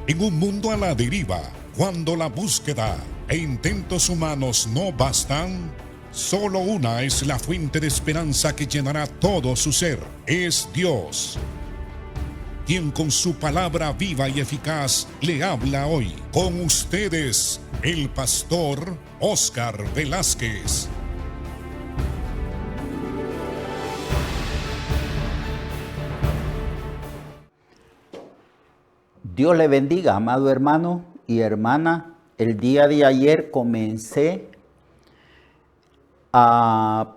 En un mundo a la deriva, cuando la búsqueda e intentos humanos no bastan, solo una es la fuente de esperanza que llenará todo su ser. Es Dios, quien con su palabra viva y eficaz le habla hoy. Con ustedes, el pastor Óscar Velázquez. Dios le bendiga, amado hermano y hermana. El día de ayer comencé a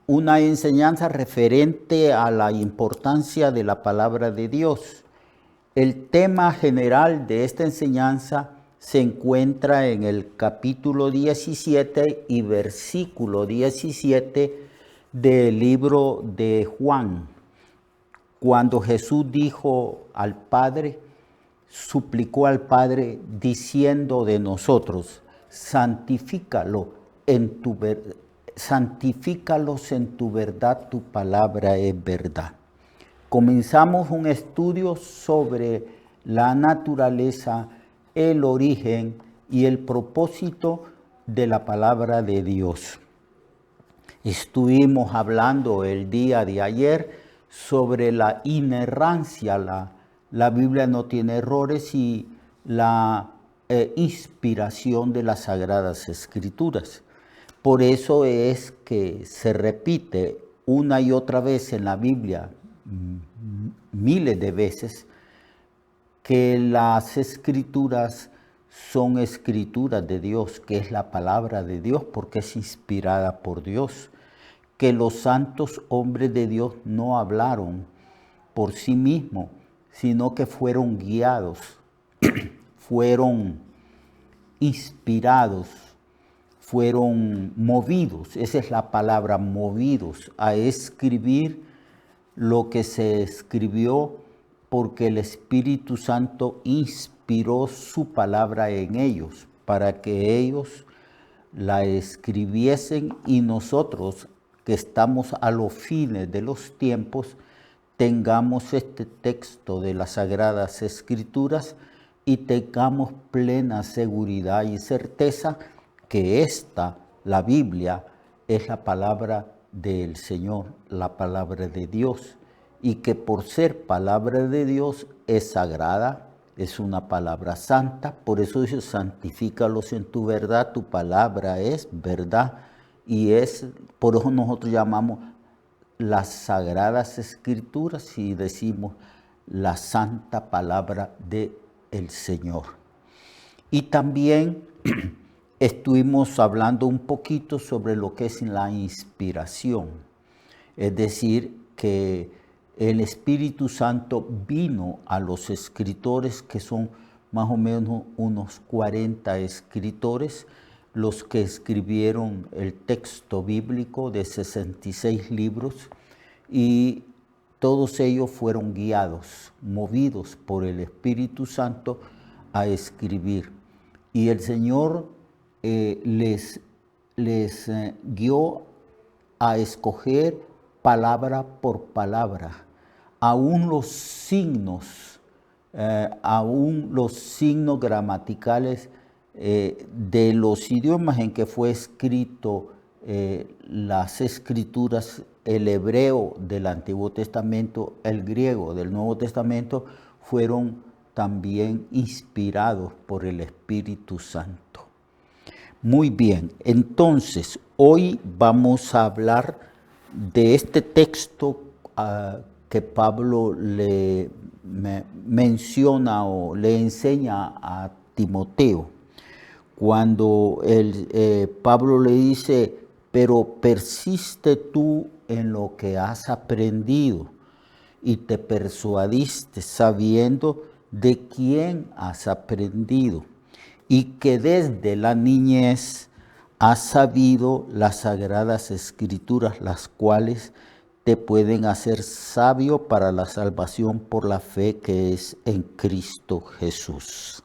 una enseñanza referente a la importancia de la palabra de Dios. El tema general de esta enseñanza se encuentra en el capítulo 17 y versículo 17 del libro de Juan, cuando Jesús dijo al Padre, suplicó al Padre diciendo de nosotros, santifícalos en tu verdad, tu palabra es verdad. Comenzamos un estudio sobre la naturaleza, el origen y el propósito de la palabra de Dios. Estuvimos hablando el día de ayer sobre la inerrancia, la Biblia no tiene errores, y la inspiración de las Sagradas Escrituras. Por eso es que se repite una y otra vez en la Biblia, miles de veces, que las Escrituras son escrituras de Dios, que es la palabra de Dios porque es inspirada por Dios, que los santos hombres de Dios no hablaron por sí mismos, sino que fueron guiados, fueron inspirados, fueron movidos, esa es la palabra, movidos a escribir lo que se escribió porque el Espíritu Santo inspiró su palabra en ellos para que ellos la escribiesen y nosotros que estamos a los fines de los tiempos tengamos este texto de las Sagradas Escrituras y tengamos plena seguridad y certeza que esta, la Biblia, es la palabra del Señor, la palabra de Dios, y que por ser palabra de Dios es sagrada, es una palabra santa. Por eso dice, santifícalos en tu verdad, tu palabra es verdad, y es, por eso nosotros llamamos las Sagradas Escrituras y decimos la santa palabra del Señor. Y también estuvimos hablando un poquito sobre lo que es la inspiración, es decir, que el Espíritu Santo vino a los escritores, que son más o menos unos 40 escritores, los que escribieron el texto bíblico de 66 libros, y todos ellos fueron guiados, movidos por el Espíritu Santo a escribir. Y el Señor les guió a escoger palabra por palabra, aún los signos gramaticales de los idiomas en que fue escrito las Escrituras, el hebreo del Antiguo Testamento, el griego del Nuevo Testamento, fueron también inspirados por el Espíritu Santo. Muy bien, entonces hoy vamos a hablar de este texto que Pablo le menciona o le enseña a Timoteo, cuando Pablo le dice, pero persiste tú en lo que has aprendido y te persuadiste sabiendo de quién has aprendido y que desde la niñez has sabido las Sagradas Escrituras, las cuales te pueden hacer sabio para la salvación por la fe que es en Cristo Jesús.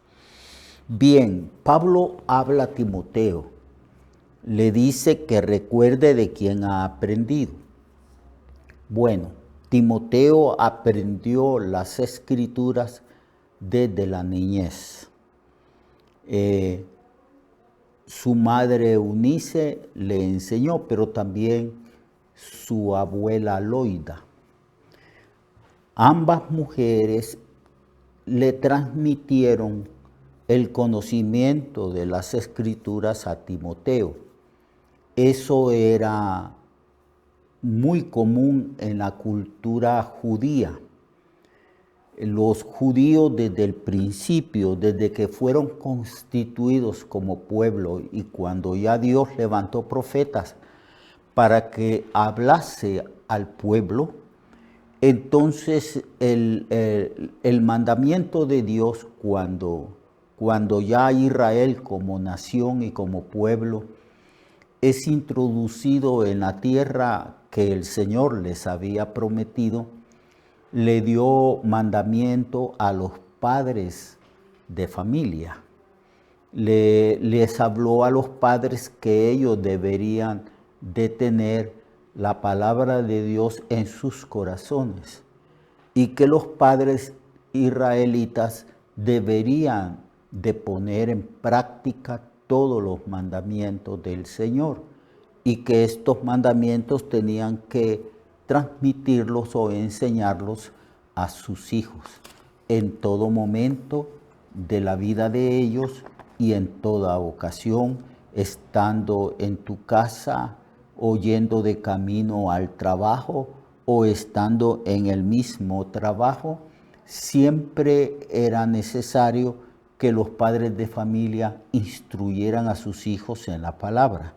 Bien, Pablo habla a Timoteo, le dice que recuerde de quién ha aprendido. Bueno, Timoteo aprendió las Escrituras desde la niñez. Su madre Eunice le enseñó, pero también su abuela Loida. Ambas mujeres le transmitieron el conocimiento de las Escrituras a Timoteo. Eso era muy común en la cultura judía. Los judíos desde el principio, desde que fueron constituidos como pueblo y cuando ya Dios levantó profetas para que hablase al pueblo, entonces el mandamiento de Dios cuando ya Israel como nación y como pueblo es introducido en la tierra que el Señor les había prometido, le dio mandamiento a los padres de familia. Les habló a los padres que ellos deberían de tener la palabra de Dios en sus corazones y que los padres israelitas deberían de poner en práctica todos los mandamientos del Señor y que estos mandamientos tenían que transmitirlos o enseñarlos a sus hijos en todo momento de la vida de ellos y en toda ocasión, estando en tu casa o yendo de camino al trabajo o estando en el mismo trabajo, siempre era necesario que los padres de familia instruyeran a sus hijos en la palabra.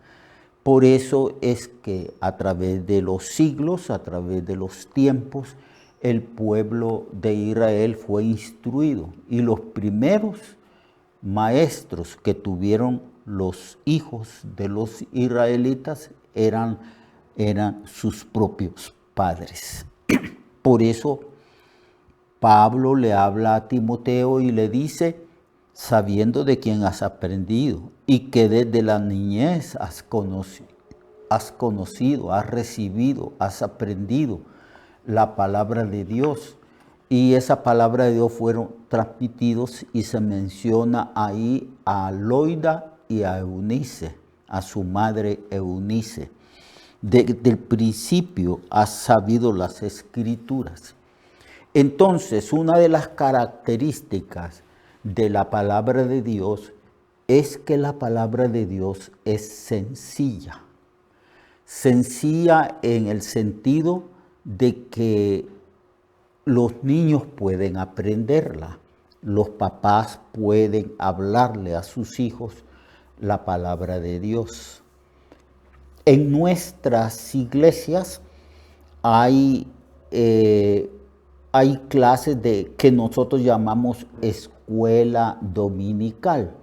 Por eso es que a través de los siglos, a través de los tiempos, el pueblo de Israel fue instruido y los primeros maestros que tuvieron los hijos de los israelitas eran sus propios padres. Por eso Pablo le habla a Timoteo y le dice, sabiendo de quién has aprendido y que desde la niñez has conocido, has recibido, has aprendido la palabra de Dios. Y esa palabra de Dios fueron transmitidos y se menciona ahí a Loida y a Eunice, a su madre Eunice. Desde el principio has sabido las Escrituras. Entonces, una de las características de la palabra de Dios es que la palabra de Dios es sencilla. Sencilla en el sentido de que los niños pueden aprenderla, los papás pueden hablarle a sus hijos la palabra de Dios. En nuestras iglesias hay clases que nosotros llamamos escuela dominical,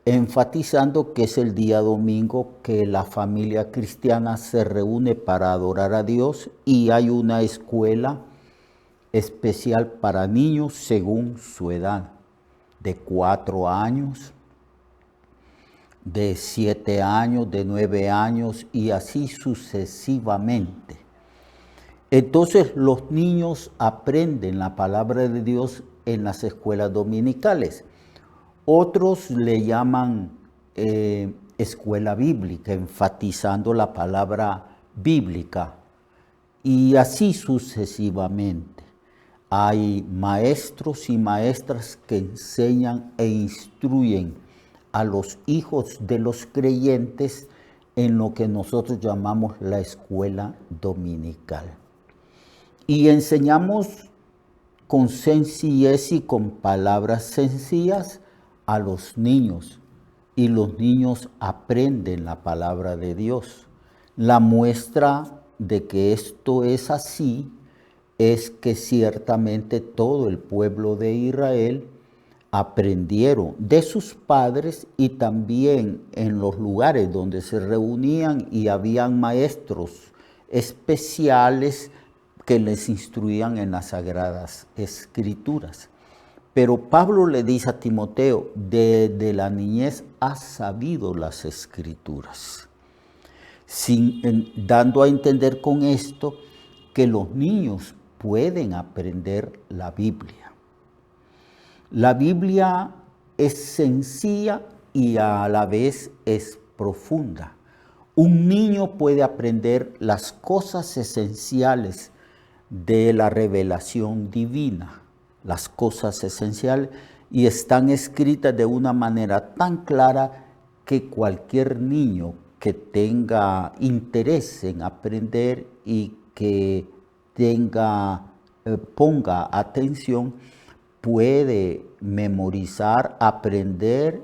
enfatizando que es el día domingo que la familia cristiana se reúne para adorar a Dios y hay una escuela especial para niños según su edad, de 4 años, de 7 años, de 9 años y así sucesivamente. Entonces los niños aprenden la palabra de Dios en las escuelas dominicales. Otros le llaman escuela bíblica, enfatizando la palabra bíblica. Y así sucesivamente. Hay maestros y maestras que enseñan e instruyen a los hijos de los creyentes en lo que nosotros llamamos la escuela dominical. Y enseñamos con sencillez y con palabras sencillas a los niños. Y los niños aprenden la palabra de Dios. La muestra de que esto es así es que ciertamente todo el pueblo de Israel aprendieron de sus padres y también en los lugares donde se reunían y habían maestros especiales que les instruían en las Sagradas Escrituras. Pero Pablo le dice a Timoteo, desde la niñez has sabido las Escrituras, dando a entender con esto que los niños pueden aprender la Biblia. La Biblia es sencilla y a la vez es profunda. Un niño puede aprender las cosas esenciales de la revelación divina, las cosas esenciales, y están escritas de una manera tan clara que cualquier niño que tenga interés en aprender y que ponga atención, puede memorizar, aprender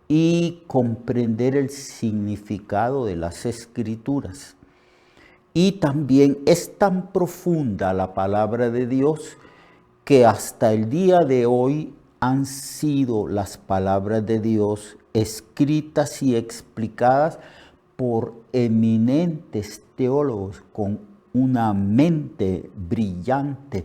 y comprender el significado de las Escrituras. Y también es tan profunda la palabra de Dios que hasta el día de hoy han sido las palabras de Dios escritas y explicadas por eminentes teólogos con una mente brillante,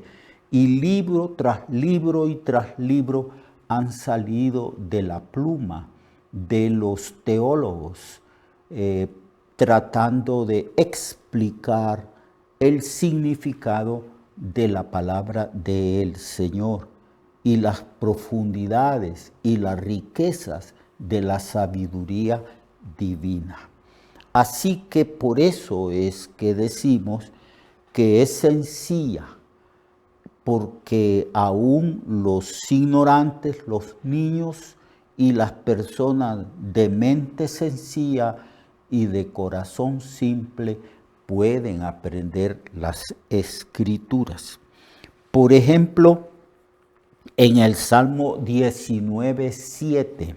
y libro tras libro y tras libro han salido de la pluma de los teólogos tratando de explicar el significado de la palabra del Señor y las profundidades y las riquezas de la sabiduría divina. Así que por eso es que decimos que es sencilla, porque aún los ignorantes, los niños y las personas de mente sencilla y de corazón simple pueden aprender las Escrituras. Por ejemplo, en el Salmo 19:7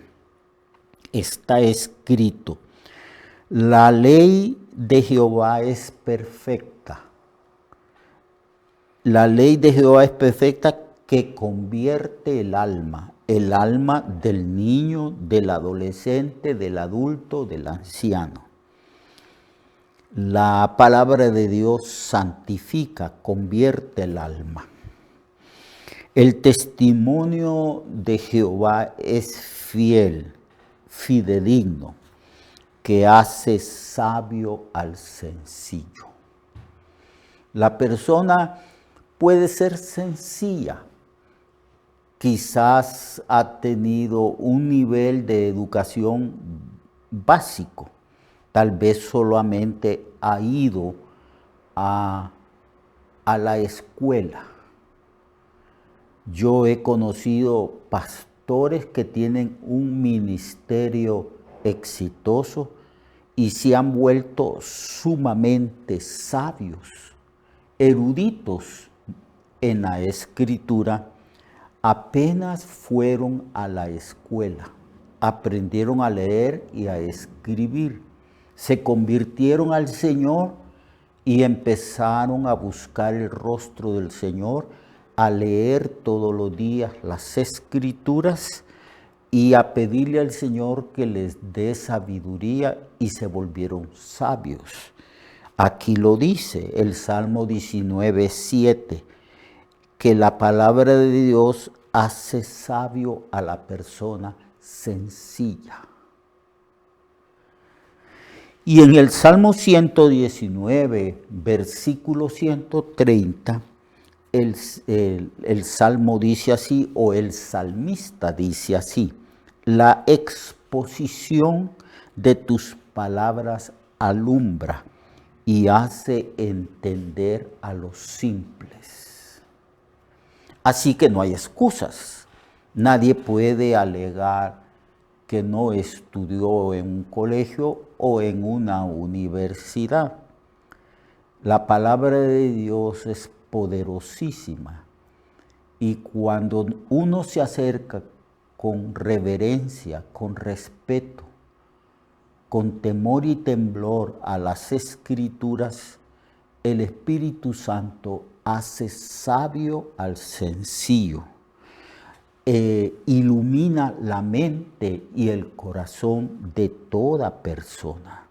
está escrito: la ley de Jehová es perfecta. La ley de Jehová es perfecta, que convierte el alma del niño, del adolescente, del adulto, del anciano. La palabra de Dios santifica, convierte el alma. El testimonio de Jehová es fiel, fidedigno, que hace sabio al sencillo. La persona puede ser sencilla, quizás ha tenido un nivel de educación básico, tal vez solamente ha ido a la escuela. Yo he conocido pastores que tienen un ministerio exitoso y se han vuelto sumamente sabios, eruditos en la Escritura. Apenas fueron a la escuela, aprendieron a leer y a escribir, se convirtieron al Señor y empezaron a buscar el rostro del Señor, a leer todos los días las Escrituras y a pedirle al Señor que les dé sabiduría, y se volvieron sabios. Aquí lo dice el Salmo 19:7, que la palabra de Dios hace sabio a la persona sencilla. Y en el Salmo 119, versículo 130, el Salmo dice así, o el salmista dice así: la exposición de tus palabras alumbra y hace entender a los simples. Así que no hay excusas. Nadie puede alegar que no estudió en un colegio o en una universidad. La palabra de Dios es poderosísima, y cuando uno se acerca con reverencia, con respeto, con temor y temblor a las Escrituras, el Espíritu Santo hace sabio al sencillo, ilumina la mente y el corazón de toda persona,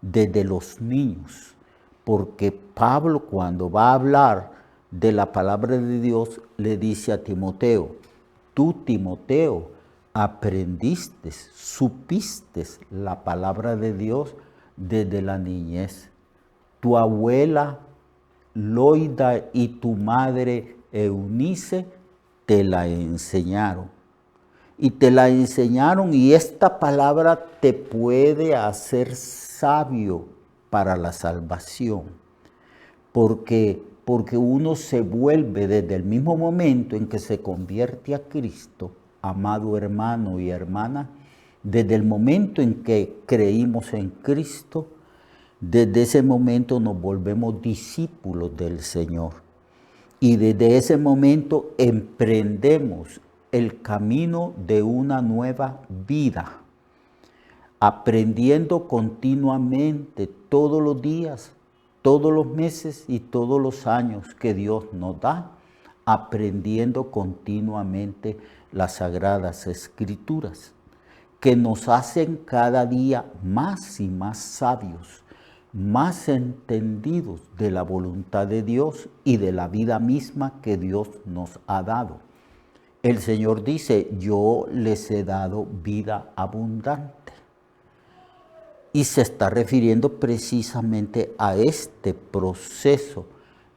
desde los niños, porque Pablo, cuando va a hablar de la palabra de Dios, le dice a Timoteo: tú, Timoteo, aprendiste, supiste la palabra de Dios desde la niñez. Tu abuela Loida y tu madre Eunice te la enseñaron. Y te la enseñaron, y esta palabra te puede hacer sabio para la salvación. Porque uno se vuelve desde el mismo momento en que se convierte a Cristo, amado hermano y hermana, desde el momento en que creímos en Cristo, desde ese momento nos volvemos discípulos del Señor. Y desde ese momento emprendemos el camino de una nueva vida, aprendiendo continuamente todos los días, todos los meses y todos los años que Dios nos da, aprendiendo continuamente las Sagradas Escrituras, que nos hacen cada día más y más sabios, más entendidos de la voluntad de Dios y de la vida misma que Dios nos ha dado. El Señor dice, yo les he dado vida abundante. Y se está refiriendo precisamente a este proceso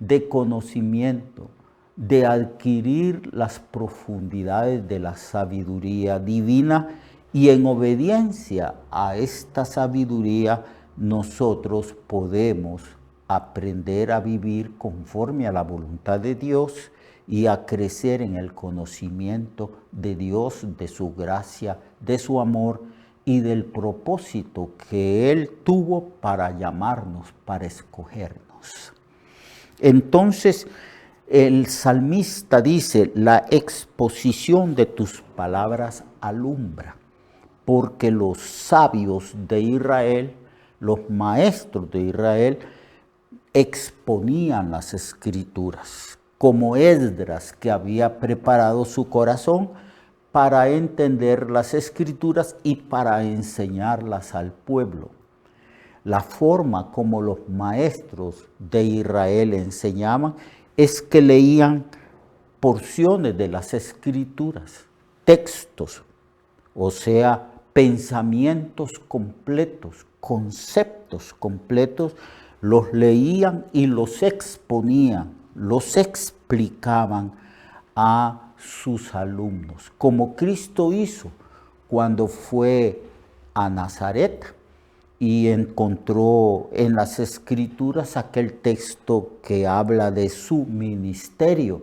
de conocimiento, de adquirir las profundidades de la sabiduría divina, y en obediencia a esta sabiduría nosotros podemos aprender a vivir conforme a la voluntad de Dios y a crecer en el conocimiento de Dios, de su gracia, de su amor y del propósito que Él tuvo para llamarnos, para escogernos. Entonces, el salmista dice, la exposición de tus palabras alumbra, porque los sabios de Israel, los maestros de Israel, exponían las Escrituras, como Esdras, que había preparado su corazón para entender las Escrituras y para enseñarlas al pueblo. La forma como los maestros de Israel enseñaban es que leían porciones de las Escrituras, textos, o sea, pensamientos completos, conceptos completos, los leían y los exponían, los explicaban a sus alumnos, como Cristo hizo cuando fue a Nazaret y encontró en las Escrituras aquel texto que habla de su ministerio,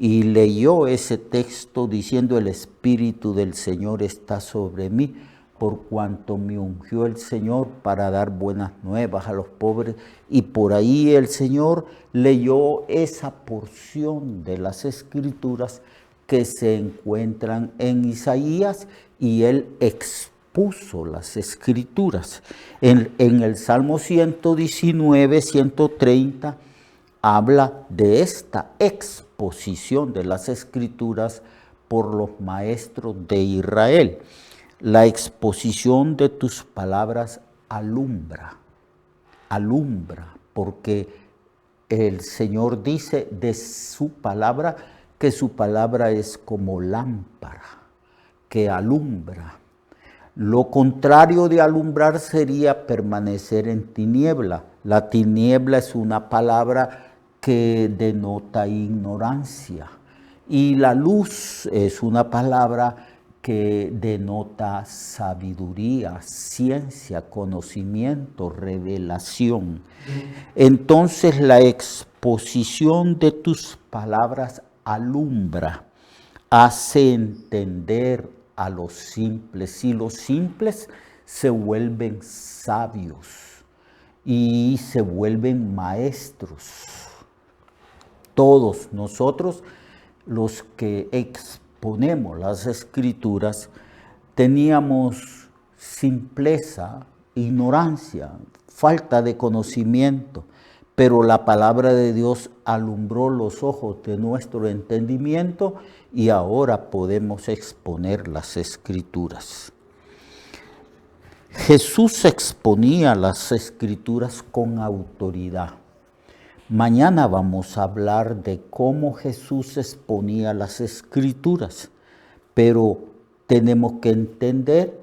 y leyó ese texto diciendo, el Espíritu del Señor está sobre mí, por cuanto me ungió el Señor para dar buenas nuevas a los pobres. Y por ahí el Señor leyó esa porción de las Escrituras que se encuentran en Isaías, y él expuso las Escrituras. En el Salmo 119, 130, habla de esta exposición de las Escrituras por los maestros de Israel. La exposición de tus palabras alumbra, porque el Señor dice de su palabra que su palabra es como lámpara, que alumbra. Lo contrario de alumbrar sería permanecer en tiniebla. La tiniebla es una palabra que denota ignorancia, y la luz es una palabra que denota sabiduría, ciencia, conocimiento, revelación. Entonces la exposición de tus palabras alumbra, hace entender a los simples, y los simples se vuelven sabios y se vuelven maestros. Todos nosotros, los que exponemos las Escrituras, teníamos simpleza, ignorancia, falta de conocimiento, pero la palabra de Dios alumbró los ojos de nuestro entendimiento y ahora podemos exponer las Escrituras. Jesús exponía las Escrituras con autoridad. Mañana vamos a hablar de cómo Jesús exponía las Escrituras, pero tenemos que entender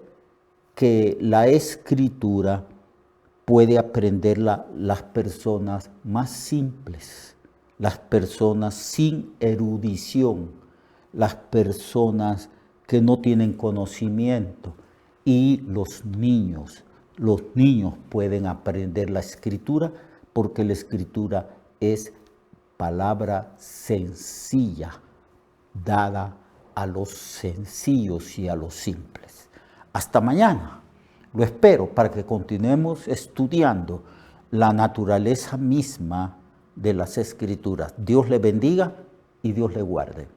que la Escritura puede aprenderla las personas más simples, las personas sin erudición, las personas que no tienen conocimiento y los niños. Los niños pueden aprender la escritura porque la escritura es palabra sencilla, dada a los sencillos y a los simples. Hasta mañana. Lo espero para que continuemos estudiando la naturaleza misma de las Escrituras. Dios le bendiga y Dios le guarde.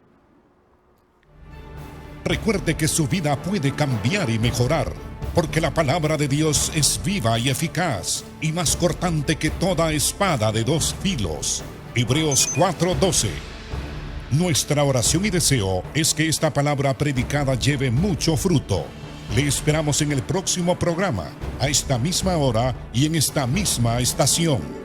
Recuerde que su vida puede cambiar y mejorar, porque la palabra de Dios es viva y eficaz, y más cortante que toda espada de dos filos. Hebreos 4:12. Nuestra oración y deseo es que esta palabra predicada lleve mucho fruto. Le esperamos en el próximo programa, a esta misma hora y en esta misma estación.